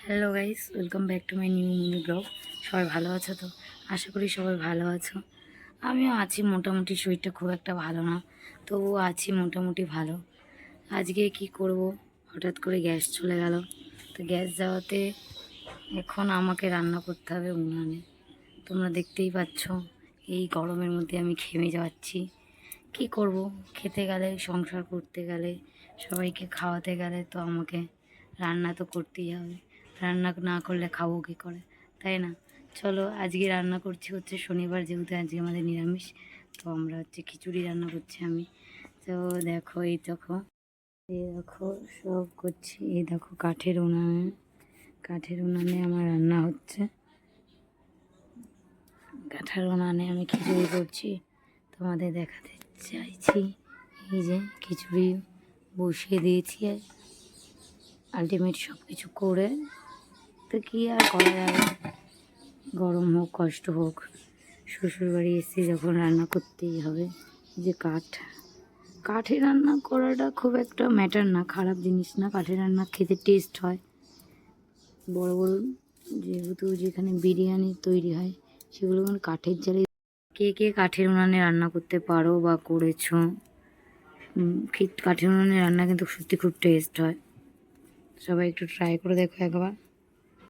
Hello guys, welcome back to my new mini blog. সবাই ভালো আছো তো? আশা করি সবাই ভালো আছো। আমিও আছি মোটামুটি, শরীরটা খুব একটা ভালো না, তবুও আছি মোটামুটি ভালো। আজকে কি করব, হঠাৎ করে গ্যাস চলে গেল। তো গ্যাস যাওয়াতে এখন আমাকে রান্না করতে হবে উনানে। তোমরা দেখতেই পাচ্ছ, এই গরমের মধ্যে আমি ঘেমে যাচ্ছি। কি করব, খেতে গেলে, সংসার করতে গেলে, সবাইকে খাওয়াতে গেলে তো আমাকে রান্না তো করতেই হবে। রান্না না করলে খাবো কী করে, তাই না? চলো, আজকে রান্না করছি হচ্ছে শনিবার, যেহেতু আজকে আমাদের নিরামিষ। তো আমরা হচ্ছে খিচুড়ি রান্না করছি আমি। তো দেখো, এই দেখো সব করছি। এই দেখো কাঠের উনানে আমার রান্না হচ্ছে। কাঠের উনানে আমি খিচুড়ি করছি, তোমাদের দেখাতে চাইছি। এই যে খিচুড়ি বসিয়ে দিয়েছি, আলটিমেট সব কিছু করে তো কী আর করা যাবে, গরম হোক কষ্ট হোক, শ্বশুরবাড়ি এসে যখন রান্না করতেই হবে। এই যে কাঠে রান্না করাটা খুব একটা ম্যাটার না, খারাপ জিনিস না। কাঠে রান্না খেতে টেস্ট হয়। বড় বড় যেহেতু যেখানে বিরিয়ানি তৈরি হয় সেগুলো মানে কাঠের জালে। কে কে কাঠের উনানে রান্না করতে পারো বা করেছো? কাঠের উনানে রান্না কিন্তু সত্যি খুব টেস্ট হয়। সবাই একটু ট্রাই করে দেখো একবার।